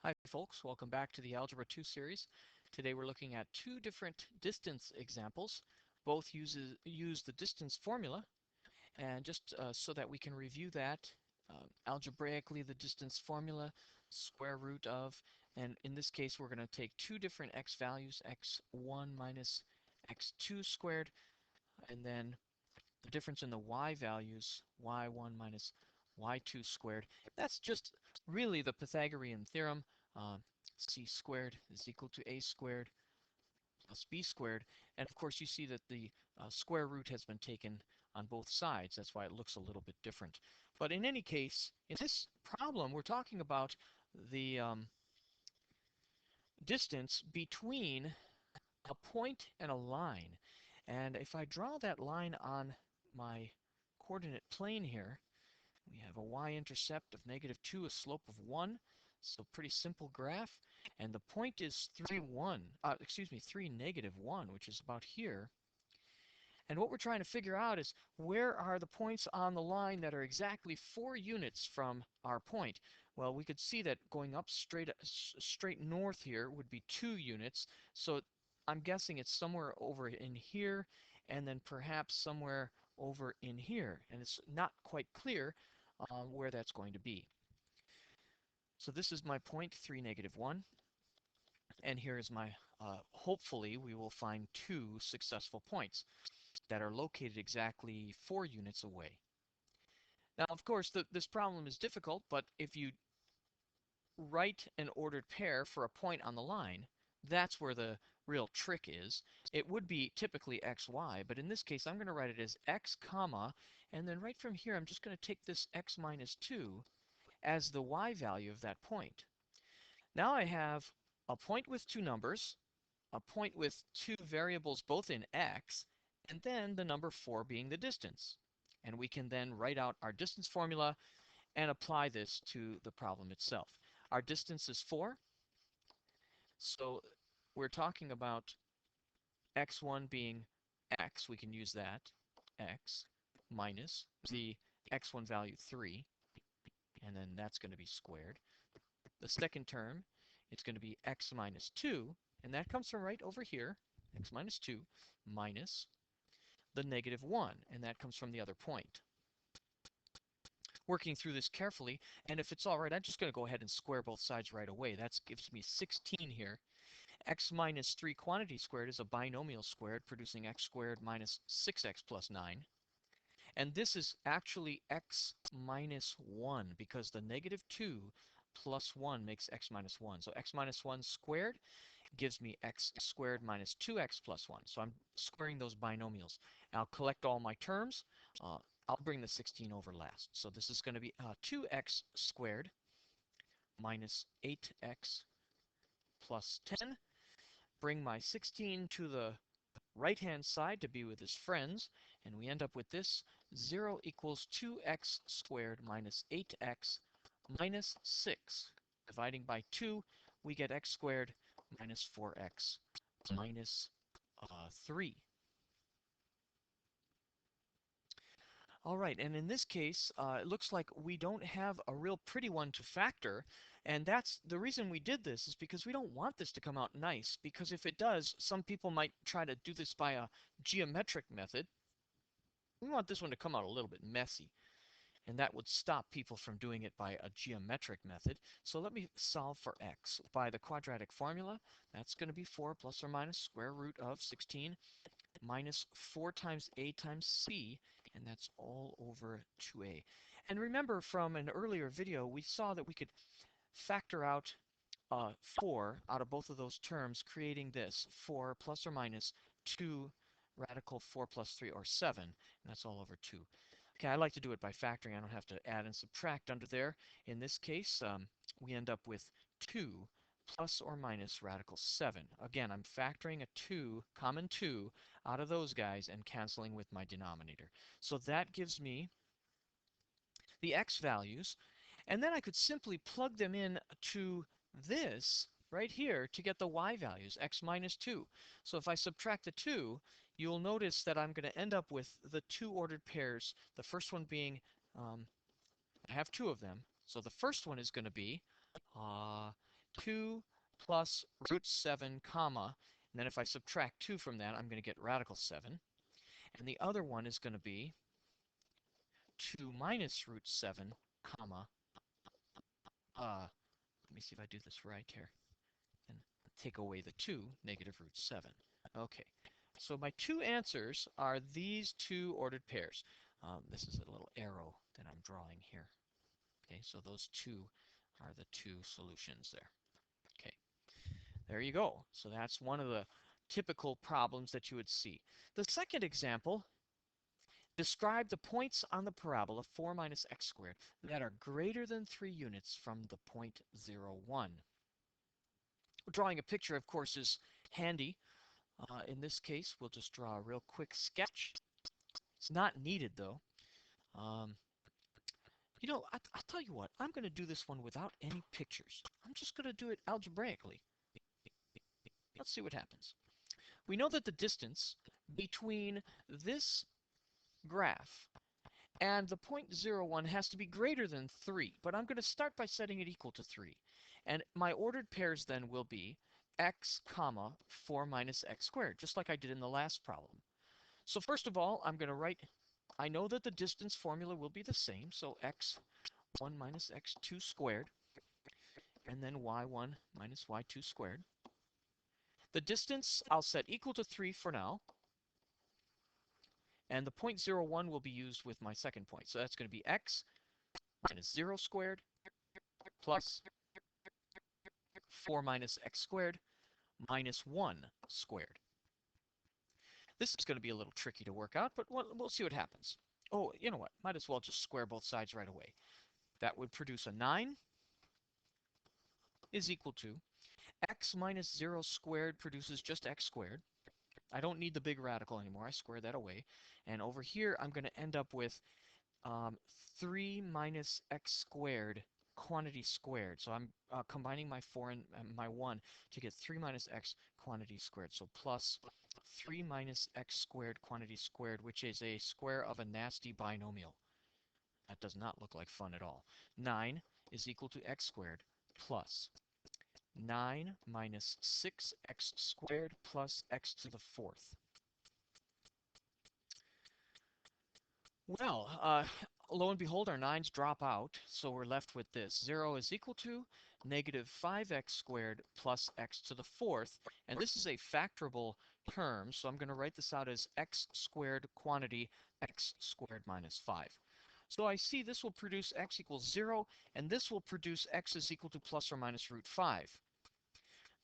Hi folks, welcome back to the Algebra 2 series. Today we're looking at two different distance examples. Both use the distance formula, and just so that we can review that algebraically, the distance formula, square root of, and in this case we're going to take two different x values, x1 minus x2 squared, and then the difference in the y values, y1 minus y2 squared. That's just really the Pythagorean theorem. Uh, c squared is equal to a squared plus b squared. And of course, you see that the square root has been taken on both sides. That's why it looks a little bit different. But in any case, in this problem, we're talking about the distance between a point and a line. And if I draw that line on my coordinate plane here, we have a y-intercept of -2, a slope of 1, so pretty simple graph. And the point is 3, 1, 3, -1, which is about here. And what we're trying to figure out is where are the points on the line that are exactly 4 units from our point? Well, we could see that going up straight north here would be 2 units. So I'm guessing it's somewhere over in here and then perhaps somewhere over in here. And it's not quite clear where that's going to be. So this is my point, 3, -1. And here is my, hopefully we will find two successful points that are located exactly 4 units away. Now, of course, this problem is difficult, but if you write an ordered pair for a point on the line, that's where the real trick is. It would be typically xy, but in this case, I'm going to write it as x comma, and then right from here, I'm just going to take this x minus 2 as the y value of that point. Now I have a point with two numbers, a point with two variables both in x, and then the number 4 being the distance. And we can then write out our distance formula and apply this to the problem itself. Our distance is 4, so we're talking about x1 being x, we can use that, x, minus the x1 value 3, and then that's going to be squared. The second term, it's going to be x minus 2, and that comes from right over here, x minus 2, minus the -1, and that comes from the other point. Working through this carefully, and if it's all right, I'm just going to go ahead and square both sides right away. That gives me 16 here. X minus 3 quantity squared is a binomial squared, producing x squared minus 6x plus 9. And this is actually x minus 1, because the -2 plus 1 makes x minus 1. So x minus 1 squared gives me x squared minus 2x plus 1. So I'm squaring those binomials. I'll collect all my terms. I'll bring the 16 over last. So this is going to be 2x squared minus 8x plus 10. Bring my 16 to the right-hand side to be with his friends, and we end up with this. 0 equals 2x squared minus 8x minus 6. Dividing by 2, we get x squared minus 4x minus 3. All right, and in this case, it looks like we don't have a real pretty one to factor, and that's the reason we did this is because we don't want this to come out nice, because if it does, some people might try to do this by a geometric method. We want this one to come out a little bit messy, and that would stop people from doing it by a geometric method. So let me solve for x. By the quadratic formula, that's going to be 4 plus or minus square root of 16 minus 4 times a times c, and that's all over 2a. And remember from an earlier video, we saw that we could factor out 4 out of both of those terms, creating this 4 plus or minus 2 radical 4 plus 3, or 7, and that's all over 2. Okay, I like to do it by factoring. I don't have to add and subtract under there. In this case, we end up with 2 plus or minus radical 7. Again, I'm factoring a 2, common 2, out of those guys and canceling with my denominator. So that gives me the x values, and then I could simply plug them in to this right here to get the y values, x minus 2. So if I subtract the 2, you'll notice that I'm going to end up with the two ordered pairs, the first one being, I have two of them, so the first one is going to be 2 plus root 7, comma, and then if I subtract 2 from that, I'm going to get radical 7. And the other one is going to be 2 minus root 7, comma, let me see if I do this right here. And take away the 2, negative root 7. Okay, so my two answers are these two ordered pairs. This is a little arrow that I'm drawing here. Okay, so those two are the two solutions there. Okay, there you go. So that's one of the typical problems that you would see. The second example, describe the points on the parabola 4 minus x squared that are greater than 3 units from the point 0, 1. Drawing a picture, of course, is handy. In this case, we'll just draw a real quick sketch. It's not needed, though. Um, I'll tell you what, I'm going to do this one without any pictures. I'm just going to do it algebraically. Let's see what happens. We know that the distance between this graph and the point 0, 1 has to be greater than 3, but I'm going to start by setting it equal to 3. And my ordered pairs then will be x comma 4 minus x squared, just like I did in the last problem. So first of all, I'm going to write, I know that the distance formula will be the same, so x1 minus x2 squared, and then y1 minus y2 squared. The distance I'll set equal to 3 for now, and the point 0, 1 will be used with my second point. So that's going to be x minus 0 squared plus 4 minus x squared minus 1 squared. This is going to be a little tricky to work out, but we'll see what happens. Oh, you know what? Might as well just square both sides right away. That would produce a 9 is equal to x minus 0 squared produces just x squared. I don't need the big radical anymore. I square that away. And over here, I'm going to end up with 3 minus x squared quantity squared. So I'm combining my 4 and my 1 to get 3 minus x quantity squared. So plus 3 minus x squared quantity squared, which is a square of a nasty binomial. That does not look like fun at all. 9 is equal to x squared plus 9 minus 6x squared plus x to the fourth. Well, lo and behold, our 9's drop out, so we're left with this. 0 is equal to negative 5x squared plus x to the fourth. And this is a factorable term, so I'm going to write this out as x squared quantity x squared minus 5. So I see this will produce x equals 0, and this will produce x is equal to plus or minus root 5.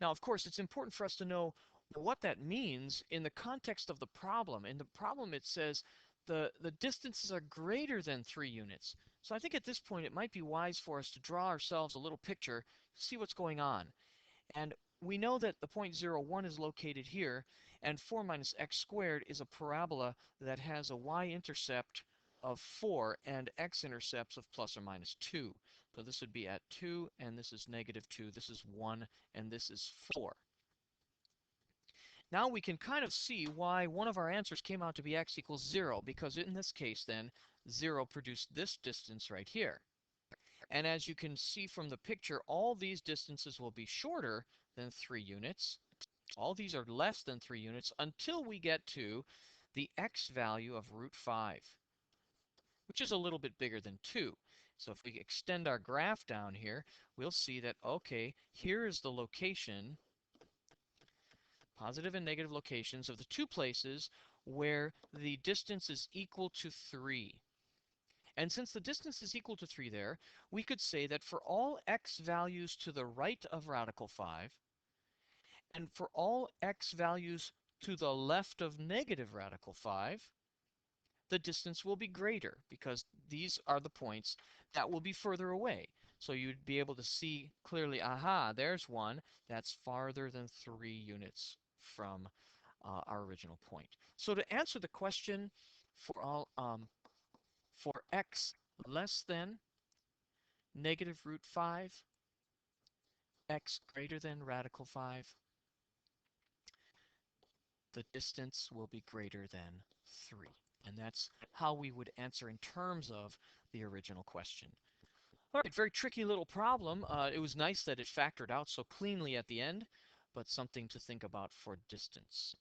Now, of course, it's important for us to know what that means in the context of the problem. In the problem, it says the distances are greater than 3 units. So I think at this point, it might be wise for us to draw ourselves a little picture, see what's going on. And we know that the point 0, 1 is located here, and 4 minus x squared is a parabola that has a y-intercept of 4 and x-intercepts of plus or minus 2. So this would be at 2, and this is negative 2. This is 1, and this is 4. Now we can kind of see why one of our answers came out to be x equals 0, because in this case then, 0 produced this distance right here. And as you can see from the picture, all these distances will be shorter than 3 units. All these are less than 3 units until we get to the x value of root 5, which is a little bit bigger than 2. So if we extend our graph down here, we'll see that, okay, here is the location, positive and negative locations of the two places where the distance is equal to 3. And since the distance is equal to 3 there, we could say that for all x values to the right of radical 5, and for all x values to the left of negative radical 5, the distance will be greater because these are the points that will be further away. So you'd be able to see clearly, aha, there's one that's farther than 3 units from our original point. So to answer the question for x less than negative root 5, x greater than radical 5, the distance will be greater than 3. And that's how we would answer in terms of the original question. All right, very tricky little problem. It was nice that it factored out so cleanly at the end, but something to think about for distance.